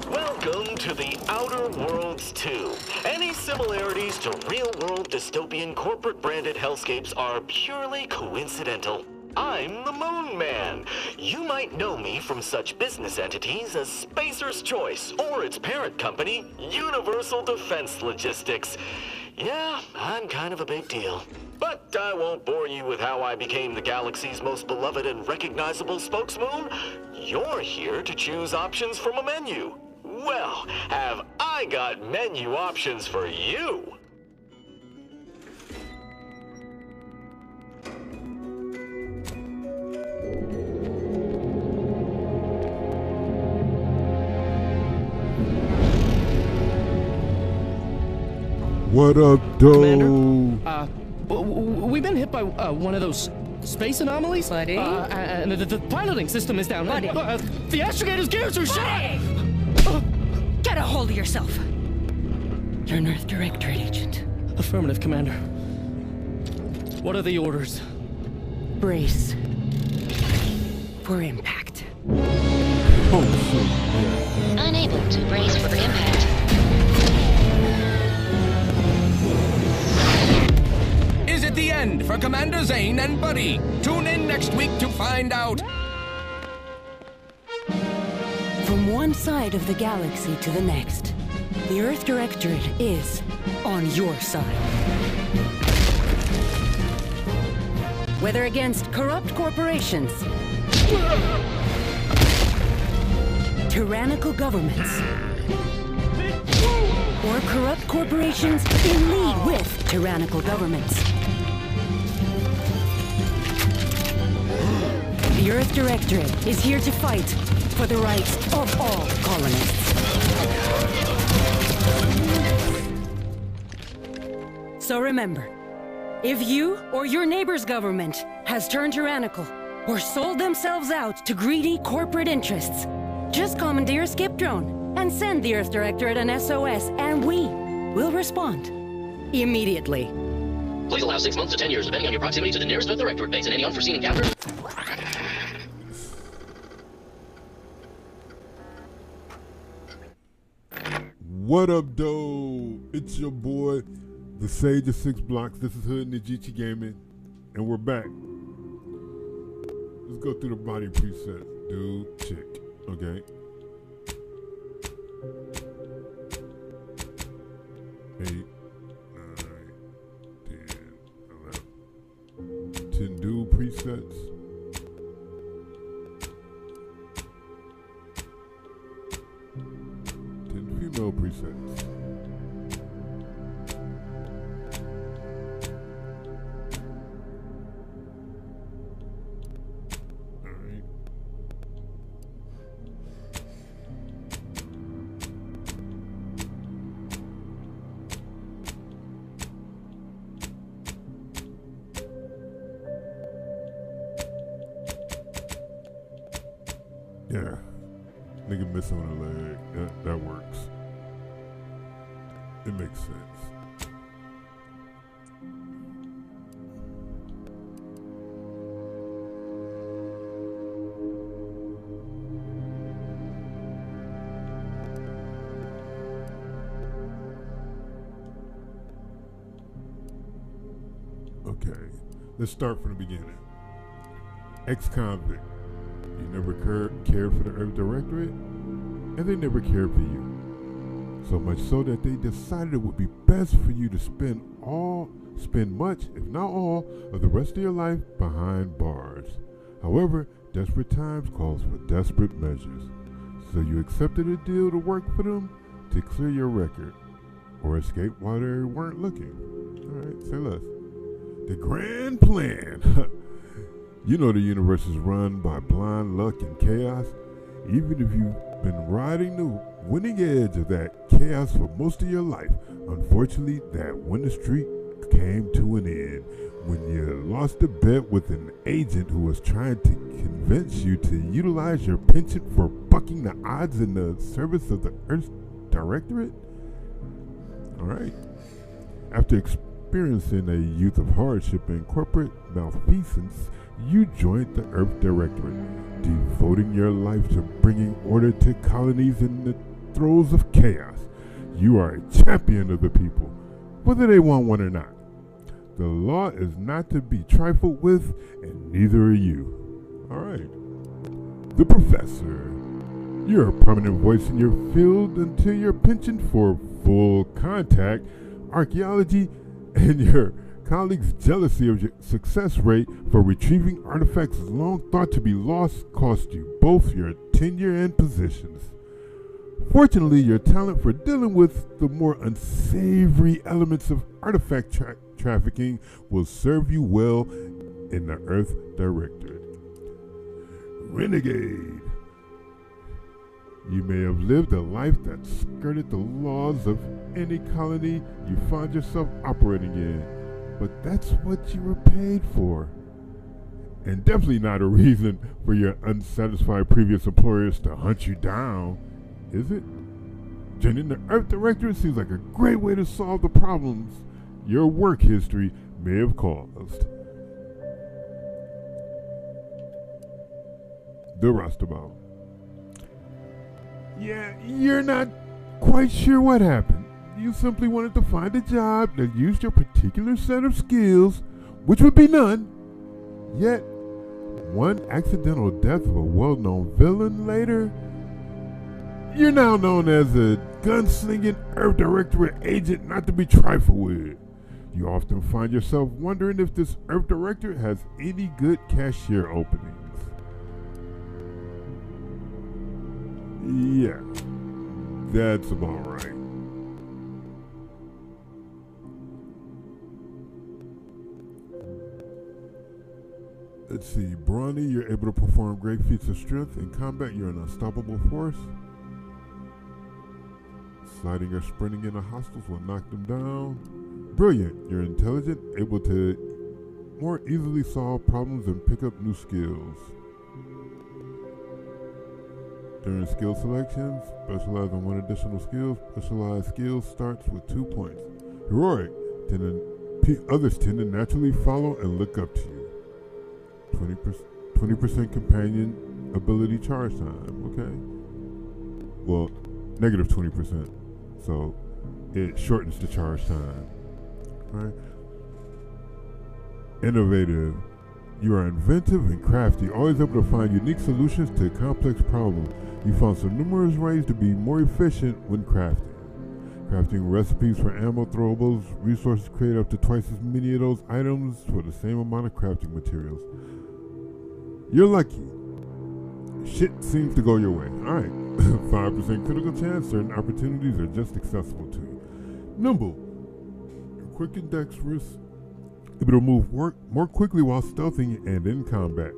Welcome to the Outer Worlds 2. Any similarities to real-world dystopian corporate-branded hellscapes are purely coincidental. I'm the Moon Man. You might know me from such business entities as Spacer's Choice or its parent company, Universal Defense Logistics. Yeah, I'm kind of a big deal. But I won't bore you with how I became the galaxy's most beloved and recognizable spokesmoon. You're here to choose options from a menu. Well, have I got menu options for you? What up, though? Commander, we've been hit by one of those space anomalies. Buddy? And the piloting system is down. Buddy? The astrogator's gears are shot! Get a hold of yourself. You're an Earth Directorate agent. Affirmative, Commander. What are the orders? Brace for impact. Oh, shit. Unable to brace for impact. Is it the end for Commander Zane and Buddy? Tune in next week to find out. From one side of the galaxy to the next, the Earth Directorate is on your side. Whether against corrupt corporations, tyrannical governments, or corrupt corporations in league with tyrannical governments, the Earth Directorate is here to fight for the rights of all colonists. So remember, if you or your neighbor's government has turned tyrannical or sold themselves out to greedy corporate interests, just commandeer a skip drone and send the Earth Directorate an SOS, and we will respond immediately. Please allow 6 months to 10 years, depending on your proximity to the nearest Earth Directorate base and any unforeseen encounters. What up, though? It's your boy, the Sage of 6 Blocks. This is Hood Najichi Gaming, and we're back. Let's go through the body presets. Dude, chick. Okay. 8, 9, 10, 11. 10 dude presets. 10 female presets. Alright. Yeah. Nigga missing on a leg. That works. It makes sense. Okay, let's start from the beginning. Ex-convict. You never cared for the Earth Directorate, and they never cared for you. So much so that they decided it would be best for you to spend much, if not all, of the rest of your life behind bars. However, desperate times calls for desperate measures. So you accepted a deal to work for them to clear your record, or escape while they weren't looking. Alright, say less. The grand plan. You know the universe is run by blind luck and chaos. Even if you've been riding the winning edge of that chaos for most of your life, unfortunately, that winning streak came to an end when you lost a bet with an agent who was trying to convince you to utilize your penchant for bucking the odds in the service of the Earth Directorate. Alright. After experiencing a youth of hardship and corporate malfeasance, you joined the Earth Directorate, devoting your life to bringing order to colonies in the throes of chaos. You are a champion of the people, whether they want one or not. The law is not to be trifled with, and neither are you. Alright. The Professor. You're a prominent voice in your field until your penchant for full contact, archaeology, and your colleagues' jealousy of your success rate for retrieving artifacts long thought to be lost cost you both your tenure and positions. Fortunately, your talent for dealing with the more unsavory elements of artifact trafficking will serve you well in the Earth Directorate. Renegade. You may have lived a life that skirted the laws of any colony you find yourself operating in, but that's what you were paid for. And definitely not a reason for your unsatisfied previous employers to hunt you down, is it? Joining the Earth Directorate seems like a great way to solve the problems your work history may have caused. The Roustabout. Yeah, you're not quite sure what happened. You simply wanted to find a job that used your particular set of skills, which would be none. Yet, one accidental death of a well-known villain later, you're now known as a gunslinging Earth Directorate agent not to be trifled with. You often find yourself wondering if this Earth Directorate has any good cashier openings. Yeah, that's about right. Let's see, Brawny, you're able to perform great feats of strength. In combat, you're an unstoppable force. Sliding or sprinting into hostiles will knock them down. Brilliant, you're intelligent, able to more easily solve problems and pick up new skills. During skill selections, specialize in one additional skill. Specialized skills starts with 2 points. Heroic, others tend to naturally follow and look up to you. 20% companion ability charge time, okay? Well, negative 20%, so it shortens the charge time, right? Innovative. You are inventive and crafty, always able to find unique solutions to complex problems. You found some numerous ways to be more efficient when crafting. Crafting recipes for ammo throwables, resources create up to twice as many of those items for the same amount of crafting materials. You're lucky. Shit seems to go your way. Alright. 5% critical chance, certain opportunities are just accessible to you. Nimble. You're quick and dexterous, able to move more quickly while stealthing and in combat.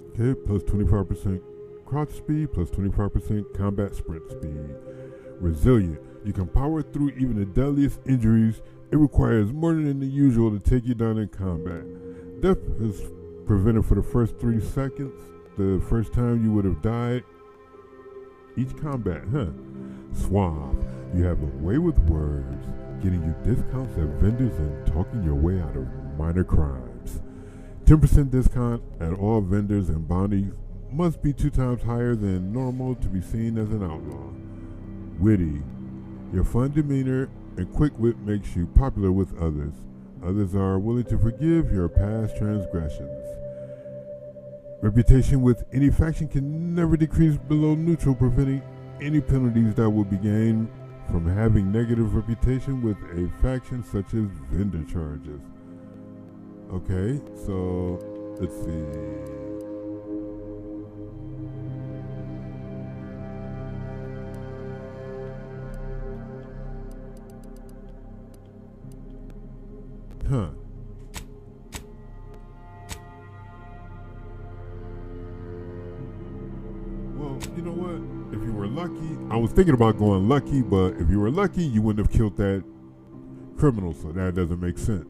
Okay, plus 25% crouch speed, plus 25% combat sprint speed. Resilient. You can power through even the deadliest injuries. It requires more than the usual to take you down in combat. Death is prevented for the first 3 seconds. The first time you would have died each combat, Suave. You have a way with words, getting you discounts at vendors and talking your way out of minor crimes. 10% discount at all vendors, and bounties must be 2 times higher than normal to be seen as an outlaw. Witty. Your fun demeanor and quick wit makes you popular with others. Others are willing to forgive your past transgressions. Reputation with any faction can never decrease below neutral, preventing any penalties that will be gained from having negative reputation with a faction, such as vendor charges. Okay, so let's see. Huh. Well, you know what? If you were lucky, I was thinking about going lucky, but if you were lucky, you wouldn't have killed that criminal, so that doesn't make sense.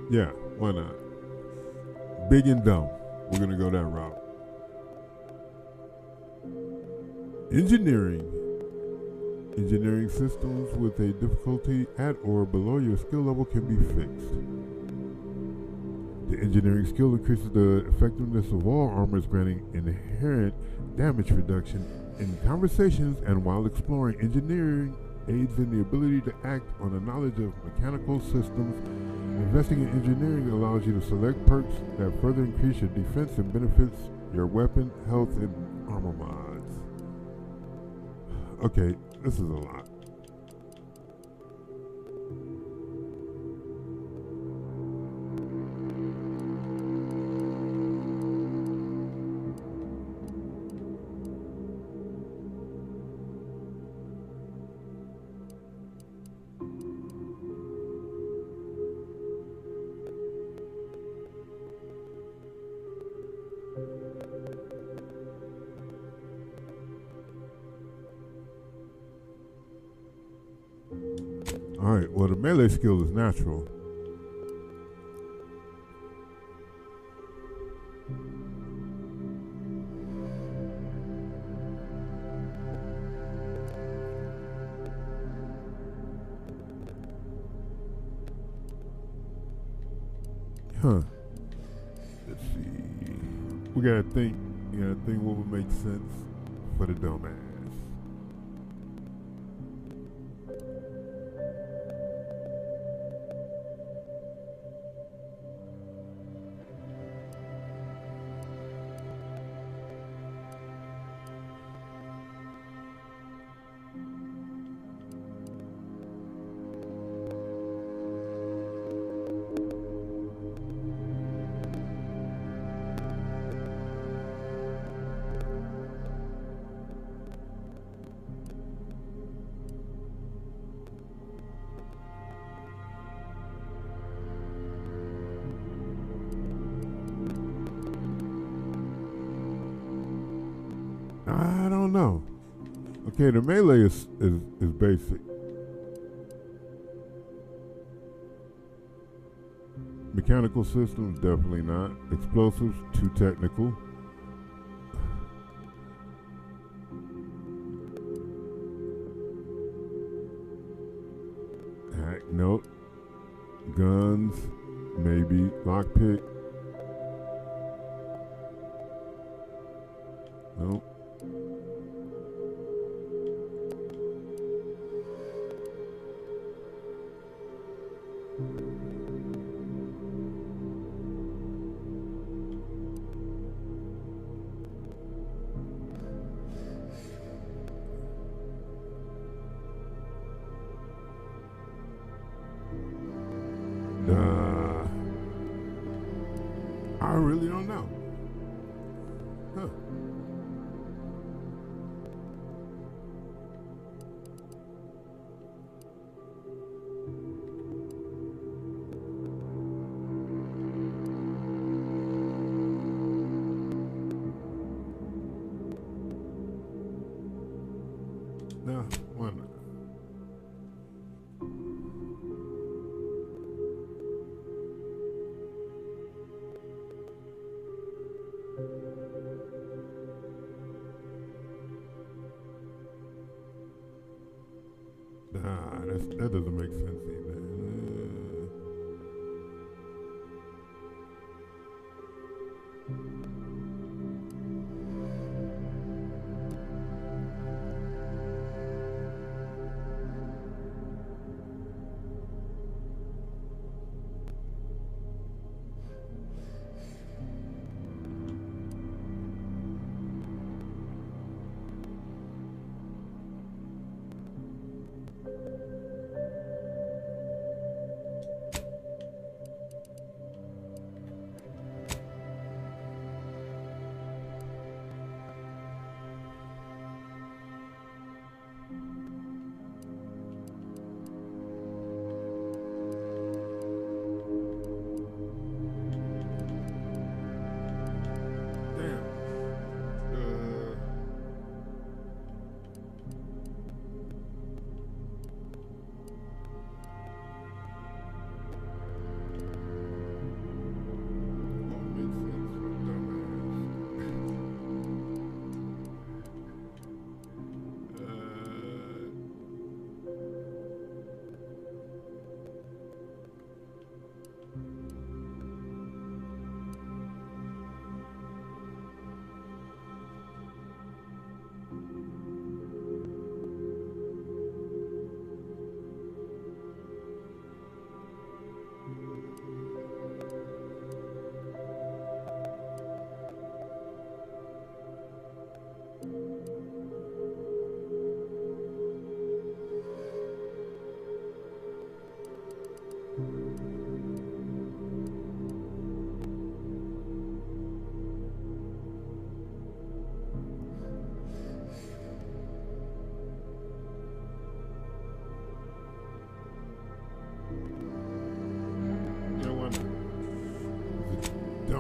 Yeah, why not? Big and dumb. We're going to go that route. Engineering. Engineering systems with a difficulty at or below your skill level can be fixed. The engineering skill increases the effectiveness of all armors, granting inherent damage reduction in conversations, and while exploring, engineering aids in the ability to act on a knowledge of mechanical systems. Investing in engineering allows you to select perks that further increase your defense and benefits your weapon, health, and armor mods. Okay, this is a lot. Alright, well, the melee skill is natural. Huh. Let's see. We gotta think what would make sense for the dumbass. I don't know. Okay, the melee is basic. Mechanical systems, definitely not. Explosives, too technical. Hack, nope. Guns, maybe. Lockpick. Nope. I really don't know. Huh. Nah, why not? Nah, that doesn't make sense either.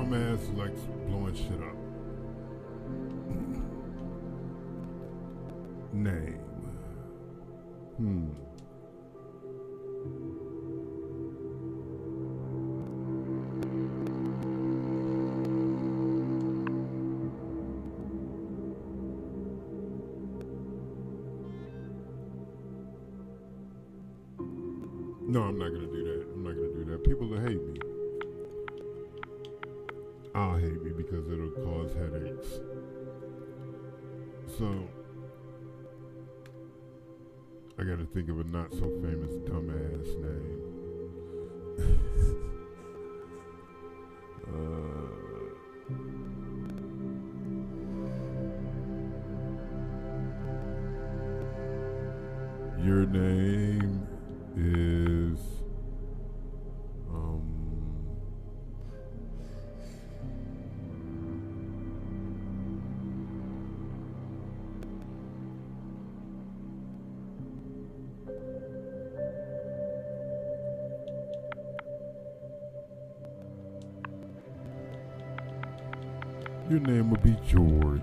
dumbass who likes blowing shit up. Name. No, I'm not gonna do that. I'm not gonna do that. People will hate me. I'll hate me because it'll cause headaches. So, I gotta think of a not so famous dumbass name. Your name is your name will be George.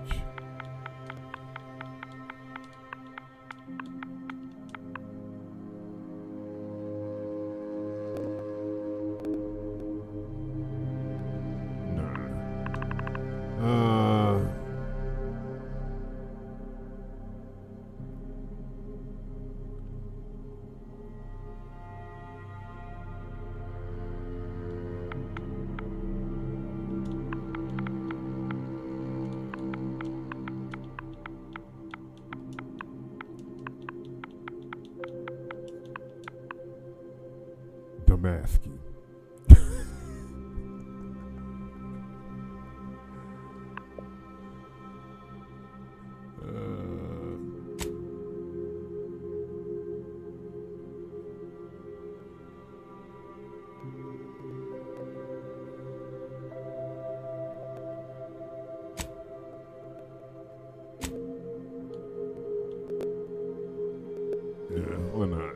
Damasky. Yeah, or not.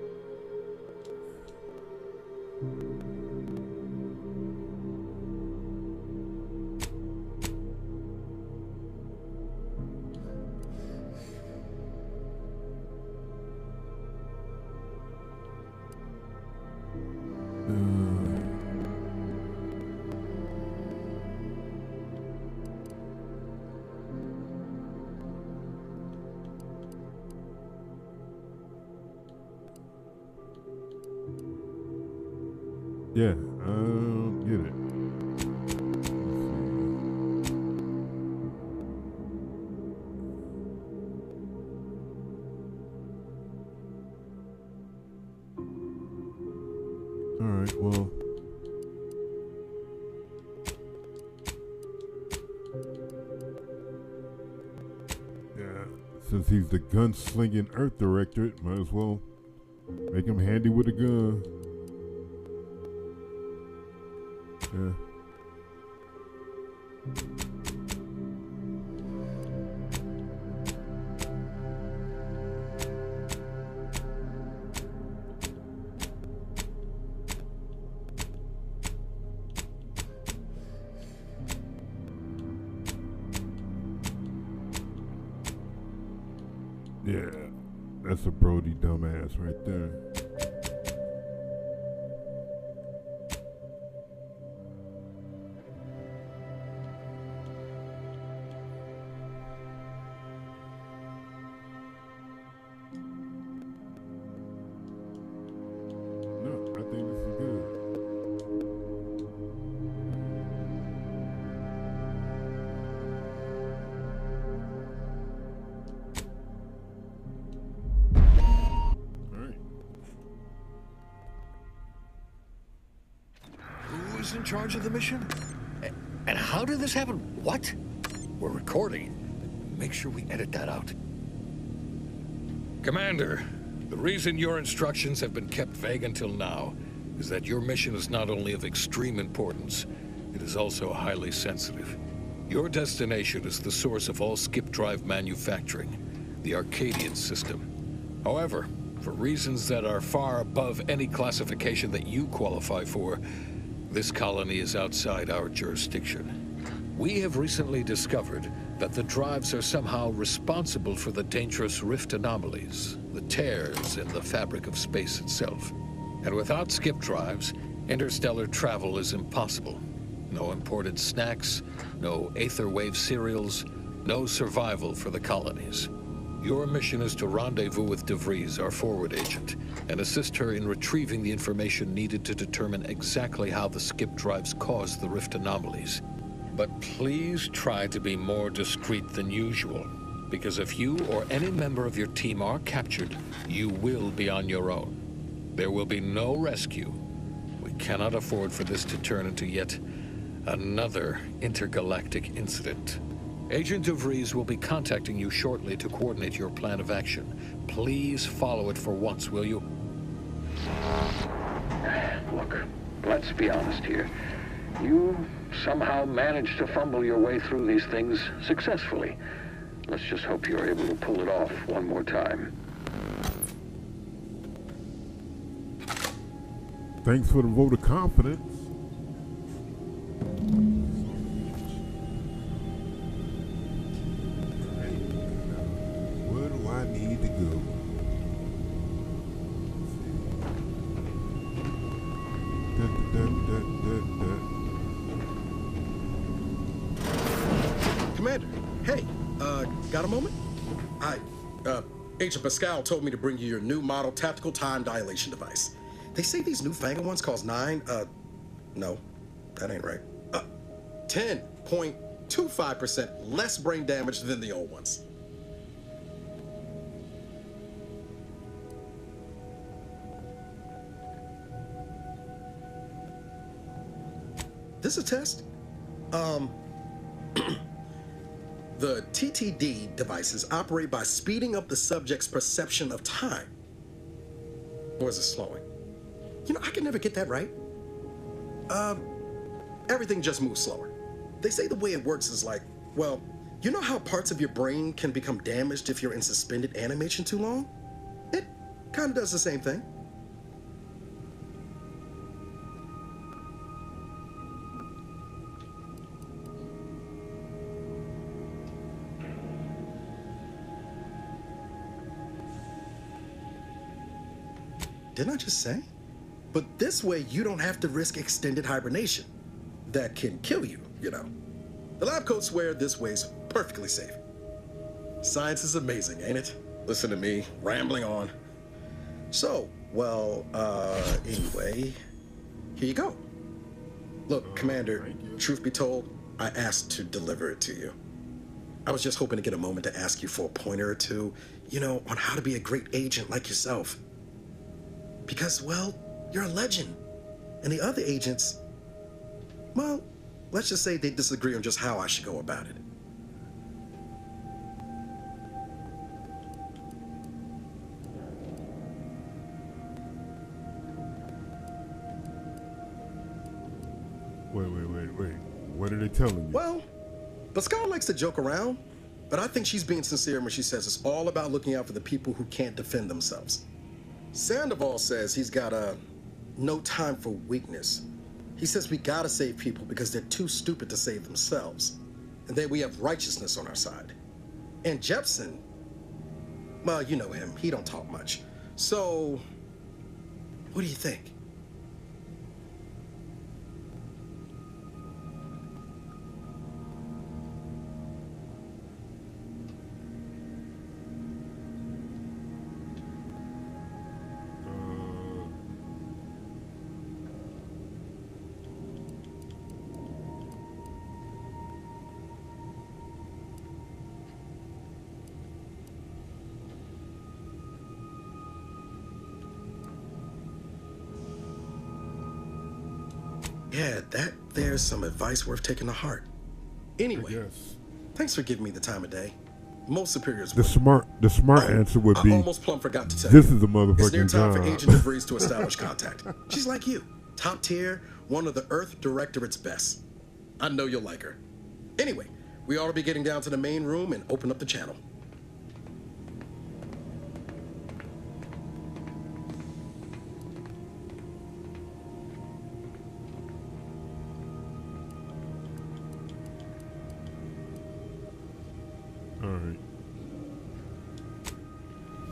Yeah, I don't get it. Alright, well. Yeah, since he's the gunslinging Earth Directorate, might as well make him handy with a gun. Yeah. Yeah, that's a Brody dumbass right there. In charge of the mission? And how did this happen? What? We're recording. Make sure we edit that out. Commander, the reason your instructions have been kept vague until now is that your mission is not only of extreme importance, it is also highly sensitive. Your destination is the source of all skip drive manufacturing, the Arcadian system. However, for reasons that are far above any classification that you qualify for, This colony is outside our jurisdiction. We have recently discovered that the drives are somehow responsible for the dangerous rift anomalies, the tears in the fabric of space itself. And without skip drives, interstellar travel is impossible. No imported snacks, no aether wave cereals, no survival for the colonies. Your mission is to rendezvous with DeVries, our forward agent, and assist her in retrieving the information needed to determine exactly how the skip drives cause the rift anomalies. But please try to be more discreet than usual, because if you or any member of your team are captured, you will be on your own. There will be no rescue. We cannot afford for this to turn into yet another intergalactic incident. Agent DeVries will be contacting you shortly to coordinate your plan of action. Please follow it for once, will you? Look, let's be honest here. You somehow managed to fumble your way through these things successfully. Let's just hope you're able to pull it off one more time. Thanks for the vote of confidence. Where do I need to go? Commander, hey, got a moment? Agent Pascal told me to bring you your new model tactical time dilation device. They say these newfangled ones cause no, that ain't right. 10.25% less brain damage than the old ones. This a test? The TTD devices operate by speeding up the subject's perception of time. Or is it slowing? You know, I can never get that right. Everything just moves slower. They say the way it works is like, well, you know how parts of your brain can become damaged if you're in suspended animation too long? It kind of does the same thing. Didn't I just say? But this way, you don't have to risk extended hibernation. That can kill you, you know. The lab coats swear this way's perfectly safe. Science is amazing, ain't it? Listen to me, rambling on. So, well, anyway, here you go. Look, Commander, truth be told, I asked to deliver it to you. I was just hoping to get a moment to ask you for a pointer or two, you know, on how to be a great agent like yourself. Because, well, you're a legend. And the other agents, well, let's just say they disagree on just how I should go about it. Wait. What are they telling you? Well, Pascal likes to joke around, but I think she's being sincere when she says it's all about looking out for the people who can't defend themselves. Sandoval says he's got no time for weakness. He says we gotta save people because they're too stupid to save themselves. And then we have righteousness on our side. And Jepson, well, you know him, he don't talk much. So, what do you think? Yeah, there's some advice worth taking to heart. Anyway, thanks for giving me the time of day. Most superiors The smart answer would be, I almost plumb forgot to tell this you. is the motherfucking It's near time for job. Agent DeVries to establish contact. She's like you, top tier, one of the Earth Directorate's best. I know you'll like her. Anyway, we ought to be getting down to the main room and open up the channel.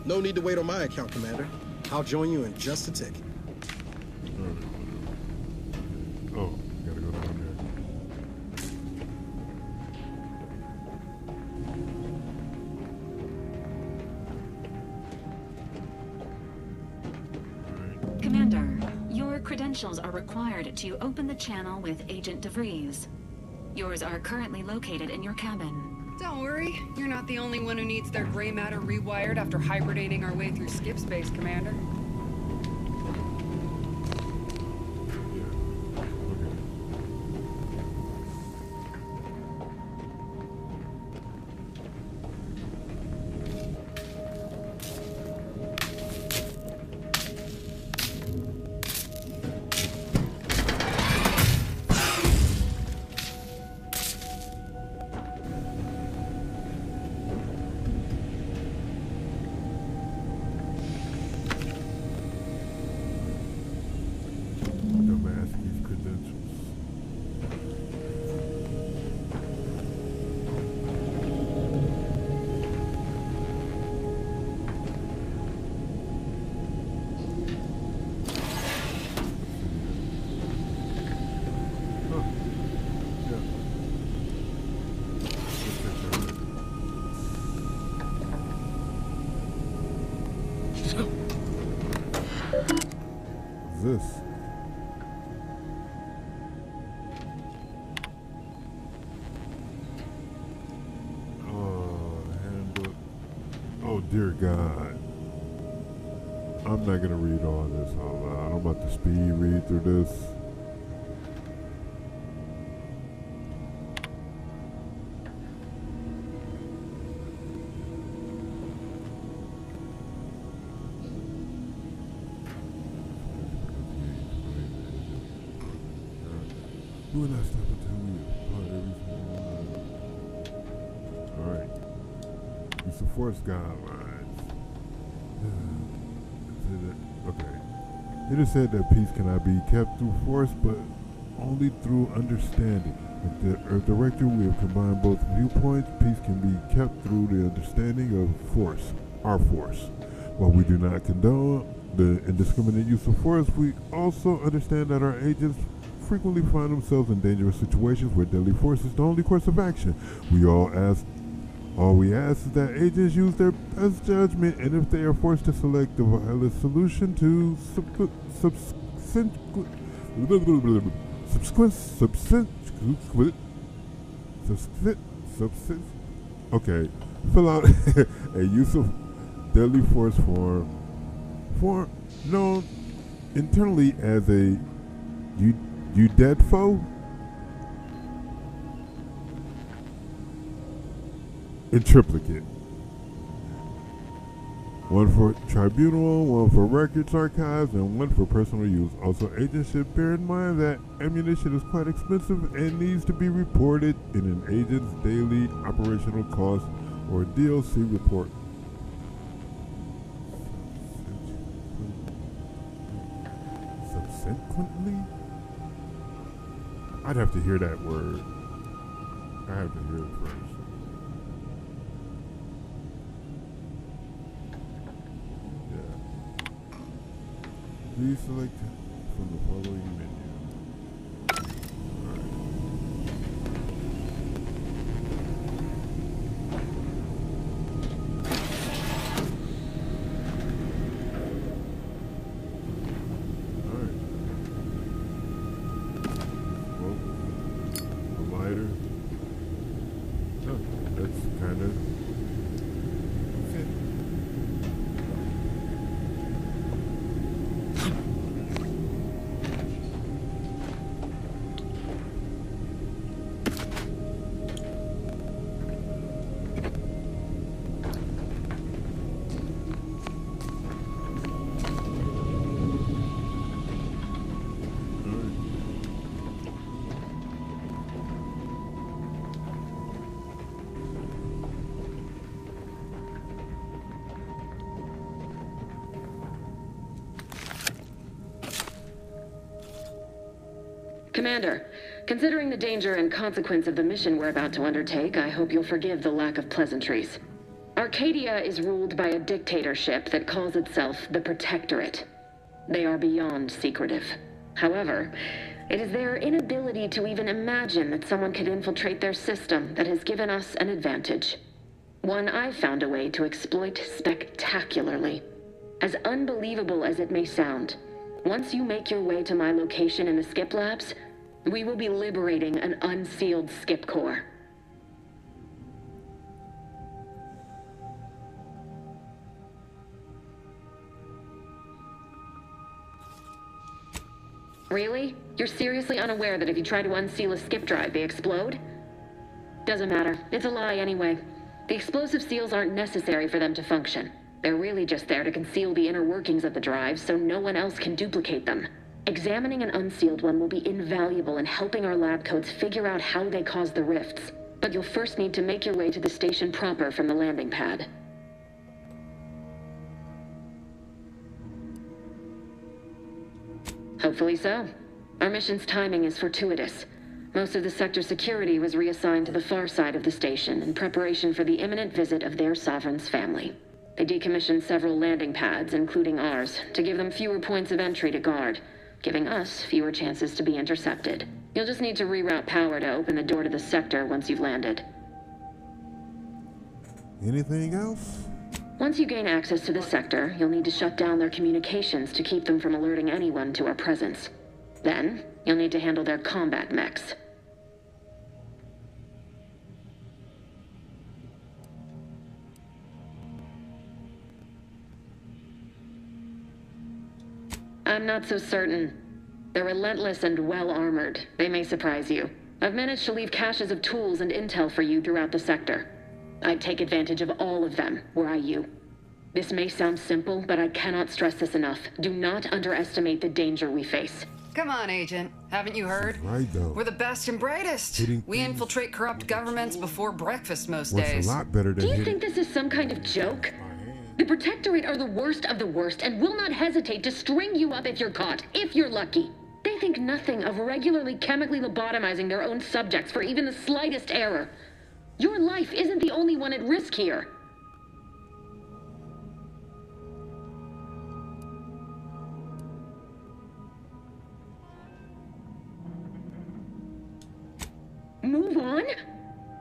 No need to wait on my account, Commander. I'll join you in just a tick. Oh, gotta go down there. Commander, your credentials are required to open the channel with Agent DeVries. Yours are currently located in your cabin. Don't worry, you're not the only one who needs their gray matter rewired after hibernating our way through skip space, Commander. This? Oh, handbook. Oh, dear God. I'm not gonna read all this out loud. I'm about to speed read through this. Do not stop until we apply everything. Alright. Use the force guidelines. Okay. It is said that peace cannot be kept through force, but only through understanding. With the Earth Director, we have combined both viewpoints. Peace can be kept through the understanding of force, our force. While we do not condone the indiscriminate use of force, we also understand that our agents frequently find themselves in dangerous situations where deadly force is the only course of action. All we ask is that agents use their best judgment, and if they are forced to select the violent solution to fill out a use of deadly force form known internally as a you dead foe? In triplicate. One for tribunal, one for records archives, and one for personal use. Also, agents should bear in mind that ammunition is quite expensive and needs to be reported in an agent's daily operational cost or DLC report. Subsequently? I'd have to hear that word. I have to hear it first. Yeah. Please select from the following menu. Commander, considering the danger and consequence of the mission we're about to undertake, I hope you'll forgive the lack of pleasantries. Arcadia is ruled by a dictatorship that calls itself the Protectorate. They are beyond secretive. However, it is their inability to even imagine that someone could infiltrate their system that has given us an advantage. One I've found a way to exploit spectacularly. As unbelievable as it may sound, once you make your way to my location in the Skip Labs, we will be liberating an unsealed Skip core. Really? You're seriously unaware that if you try to unseal a skip drive, they explode? Doesn't matter. It's a lie anyway. The explosive seals aren't necessary for them to function. They're really just there to conceal the inner workings of the drive so no one else can duplicate them. Examining an unsealed one will be invaluable in helping our lab coats figure out how they cause the rifts. But you'll first need to make your way to the station proper from the landing pad. Hopefully so. Our mission's timing is fortuitous. Most of the sector security was reassigned to the far side of the station in preparation for the imminent visit of their sovereign's family. They decommissioned several landing pads, including ours, to give them fewer points of entry to guard, giving us fewer chances to be intercepted. You'll just need to reroute power to open the door to the sector once you've landed. Anything else? Once you gain access to the sector, you'll need to shut down their communications to keep them from alerting anyone to our presence. Then, you'll need to handle their combat mechs. I'm not so certain. They're relentless and well-armored. They may surprise you. I've managed to leave caches of tools and intel for you throughout the sector. I'd take advantage of all of them, were I you. This may sound simple, but I cannot stress this enough. Do not underestimate the danger we face. Come on, Agent. Haven't you heard? Right, though. We're the best and brightest. We infiltrate corrupt governments before breakfast most What's days. a lot better than Do you think this is some kind of joke? The Protectorate are the worst of the worst and will not hesitate to string you up if you're caught, if you're lucky. They think nothing of regularly chemically lobotomizing their own subjects for even the slightest error. Your life isn't the only one at risk here. Move on?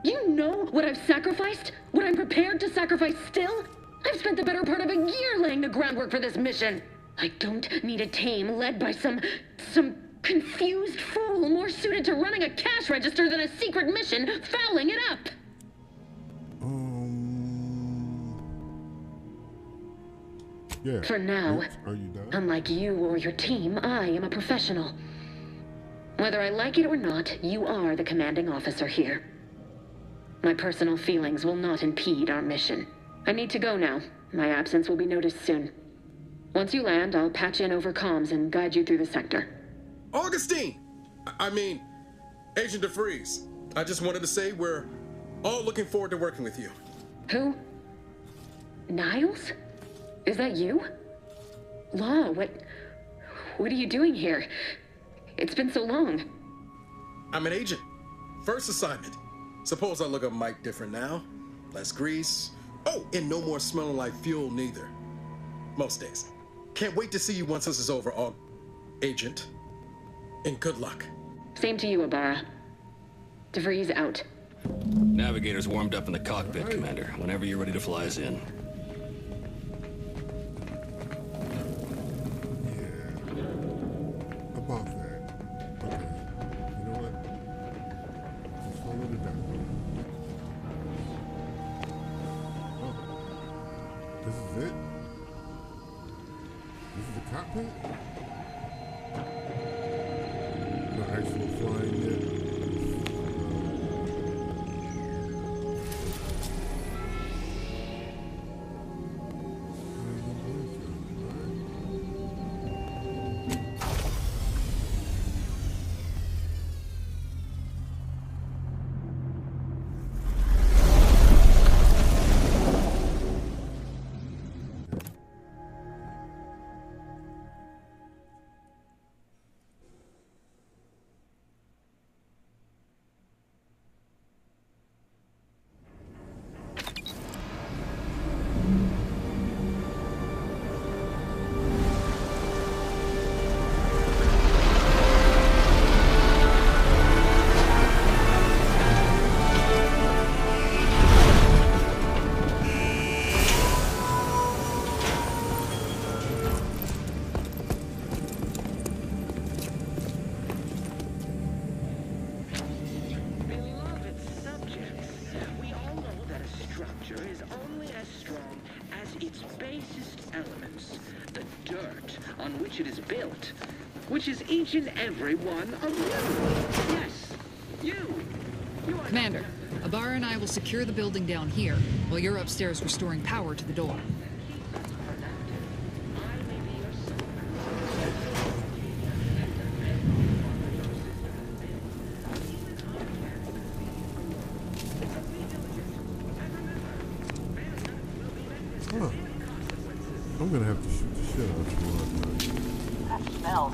You know what I've sacrificed? What I'm prepared to sacrifice still? I've spent the better part of a year laying the groundwork for this mission. I don't need a team led by some confused fool more suited to running a cash register than a secret mission fouling it up. Yeah. For now, Are you done? unlike you or your team, I am a professional. Whether I like it or not, you are the commanding officer here. My personal feelings will not impede our mission. I need to go now. My absence will be noticed soon. Once you land, I'll patch in over comms and guide you through the sector. Augustine! I mean, Agent DeVries. I just wanted to say we're all looking forward to working with you. Who? Niles? Is that you? Law, what are you doing here? It's been so long. I'm an agent. First assignment. Suppose I look a mite different now. Less grease. Oh, and no more smelling like fuel neither. Most days. Can't wait to see you once this is over, Agent. And good luck. Same to you, Ibarra. DeVries out. Navigator's warmed up in the cockpit, Commander. Whenever you're ready to fly us in. About that. Okay. You know what? Just follow the down. Oh. This is it? This is the cockpit? No actual flying yet. only as strong as its basest elements, the dirt on which it is built, which is each and every one of you. Yes, you. Commander, Ibarra and I will secure the building down here, while you're upstairs restoring power to the door. Huh. I'm gonna have to shoot the shit out of you. That smell.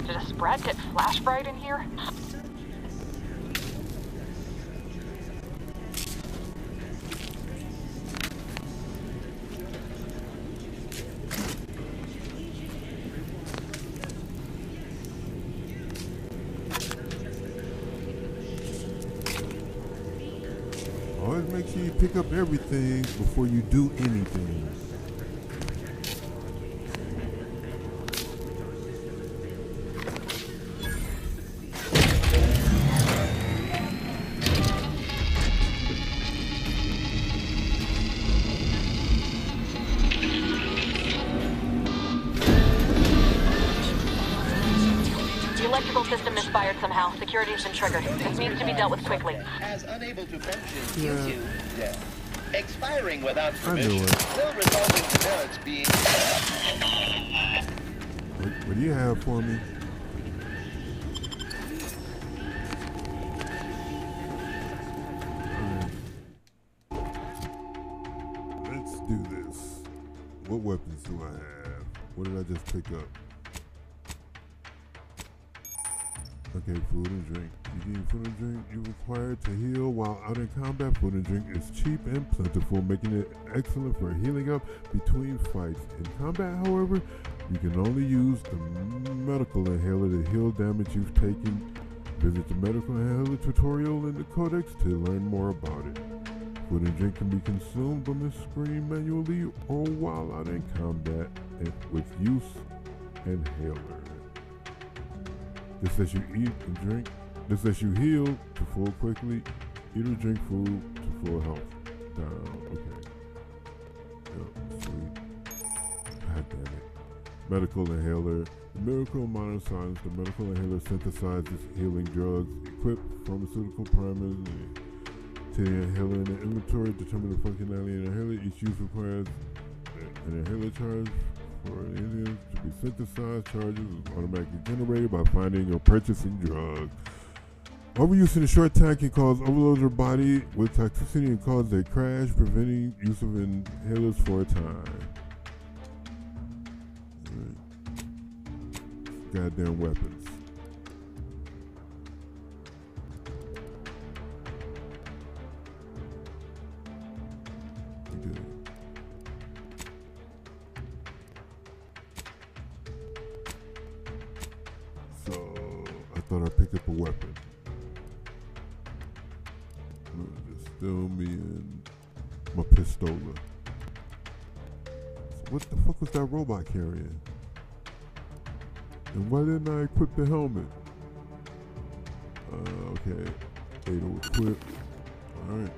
Did a Sprat get flash fried in here? Always make sure you pick up everything before you do anything. The electrical system misfired somehow. Security has been triggered. This needs to be dealt with quickly. As unable to function Yeah. due to death. Expiring without I knew permission it. will result in turrets being... What do you have for me? Alright. Let's do this. What weapons do I have? What did I just pick up? Okay, food and drink. You need food and drink you require to heal while out in combat. Food and drink is cheap and plentiful, making it excellent for healing up between fights. In combat, however, you can only use the medical inhaler to heal damage you've taken. Visit the medical inhaler tutorial in the codex to learn more about it. Food and drink can be consumed on the screen manually or while out in combat with use inhaler. This lets you eat and drink. This lets you heal to full quickly. Eat or drink food to full health. Down. Okay. Yep, sweet. God damn it. Medical inhaler. The medical modern science. The medical inhaler synthesizes healing drugs. Equip pharmaceutical primers to the inhaler in the inventory. Determine the functionality of the inhaler. Each use requires an inhaler charge. For aliens to be synthesized, charges is automatically generated by finding or purchasing drugs. Overuse in a short time can cause overload your body with toxicity and cause a crash, preventing use of inhalers for a time. Right. Goddamn weapons. Okay. I thought I picked up a weapon. Just still me and my pistola. So what the fuck was that robot carrying? And why didn't I equip the helmet? Okay. A to equip. Alright.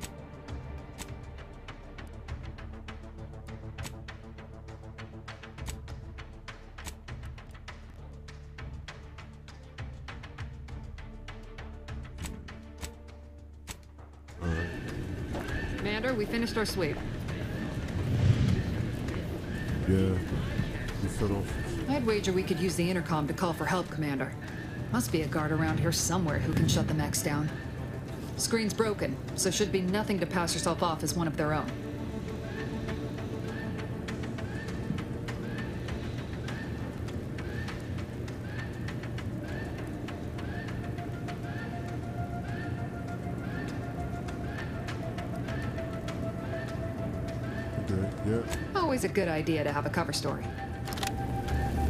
Commander, we finished our sweep. Yeah. You set off. I'd wager we could use the intercom to call for help, Commander. Must be a guard around here somewhere who can shut the mechs down. Screen's broken, so should be nothing to pass yourself off as one of their own. Yeah. Always a good idea to have a cover story. Yeah,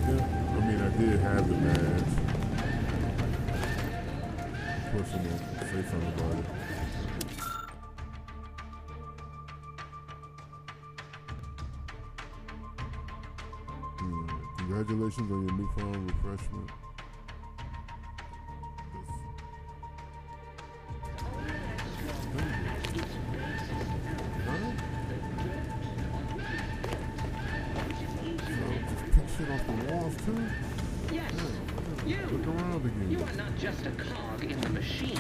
I mean, I did have the badge. Of course, I'm gonna say something about it. Congratulations on your newfound refreshment. jumping off the walls too? Yes, yeah. Look around again. You are not just a cog in the machine.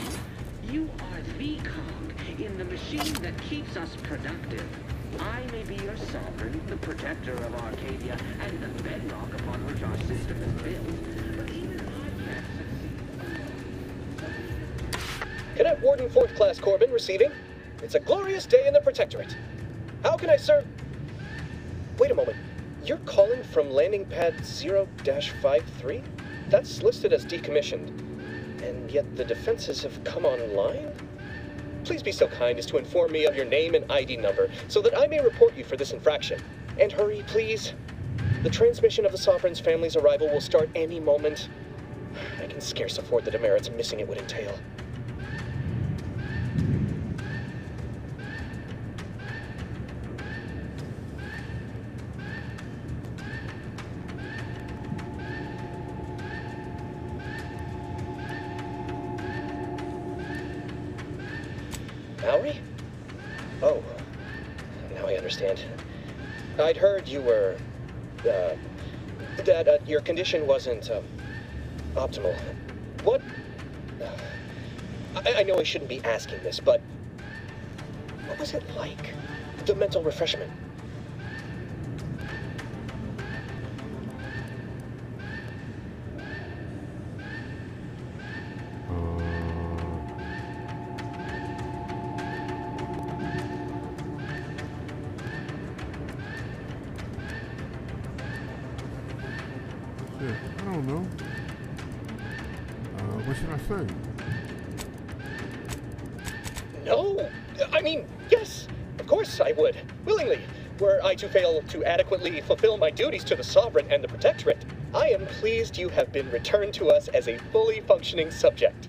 You are the cog in the machine that keeps us productive. I may be your sovereign, the protector of Arcadia, and the bedrock upon which our system is built. But even I can't succeed. Cadet Warden 4th Class Corbin receiving. It's a glorious day in the Protectorate. How can I serve? Wait a moment. You're calling from landing pad 0-53? That's listed as decommissioned. And yet the defenses have come online? Please be so kind as to inform me of your name and ID number so that I may report you for this infraction. And hurry, please. The transmission of the Sovereign's family's arrival will start any moment. I can scarce afford the demerits missing it would entail. Mallory? Oh, now I understand. I'd heard you were, that your condition wasn't, optimal. What? I know I shouldn't be asking this, but what was it like? The mental refreshment? I don't know. What should I say? No! I mean, yes! Of course I would. Willingly. Were I to fail to adequately fulfill my duties to the Sovereign and the Protectorate, I am pleased you have been returned to us as a fully functioning subject.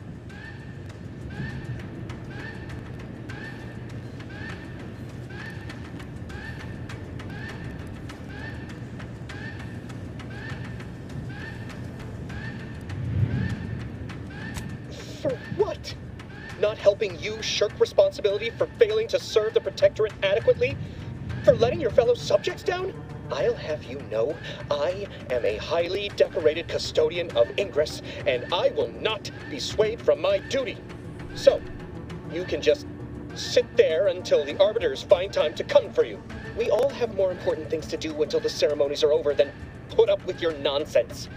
For what? Not helping you shirk responsibility for failing to serve the Protectorate adequately? For letting your fellow subjects down? I'll have you know, I am a highly decorated custodian of Ingress, and I will not be swayed from my duty. So, you can just sit there until the Arbiters find time to come for you. We all have more important things to do until the ceremonies are over than put up with your nonsense.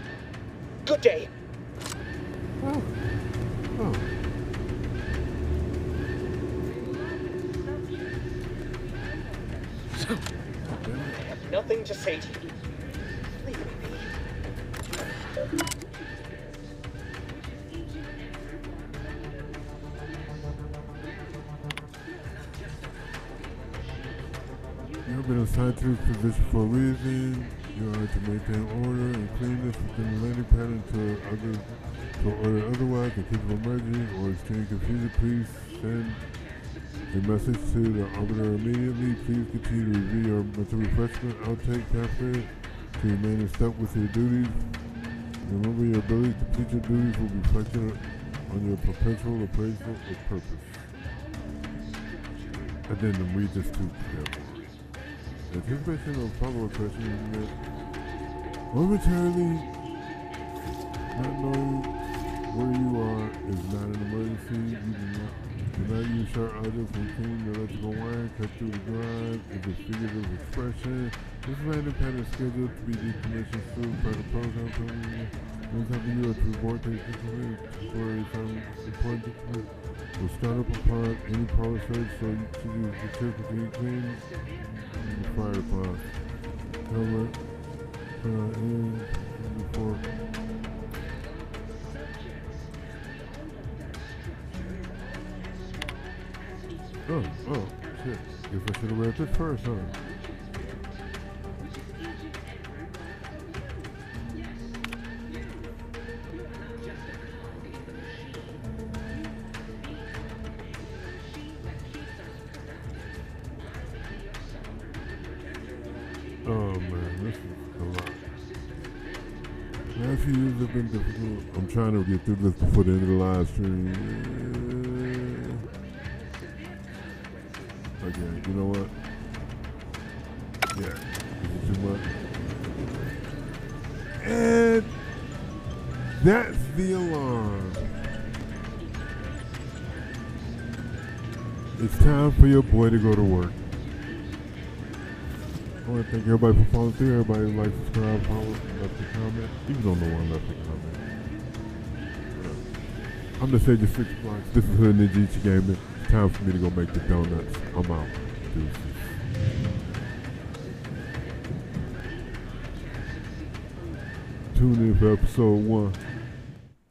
Good day. Oh. Oh. I have nothing to say to you. Leave me be. You have been assigned to this position for a reason. You are to maintain order and cleanness within the landing pattern to order otherwise in case of emergency or extreme confusion. Please send a message to the Arbiter immediately. Please continue to review your mental refreshment outtake pamphlet to remain in step with your duties. Remember, your ability to complete your duties will be reflected on your perpetual appraisal of purpose. And then read this too together. Anticipation of follow-up questions momentarily not knowing where you are is not an emergency. You do not use sharp objects from clean electrical wire cut through the drive is a figurative expression. This landing pad is scheduled to be decommissioned soon by the program company. This time you are to report to temporary important will start up upon any power surge, so you should use the typically clean the fire pod. Helmet, in before. Oh, shit. Guess I should have read this first, huh? Oh man, this is a lot. Last few years have been difficult. I'm trying to get through this before the end of the live stream. Okay, you know what? Yeah, this is too much. And that's the alarm. It's time for your boy to go to work. I want to thank everybody for following through. Everybody like, subscribe, follow, left a comment. Even though no one left a comment. I'm the Sage of 6 Blocks. This is Hood Ninja Ichi Gaming. It's time for me to go make the donuts. I'm out. Deuces. Tune in for episode 1.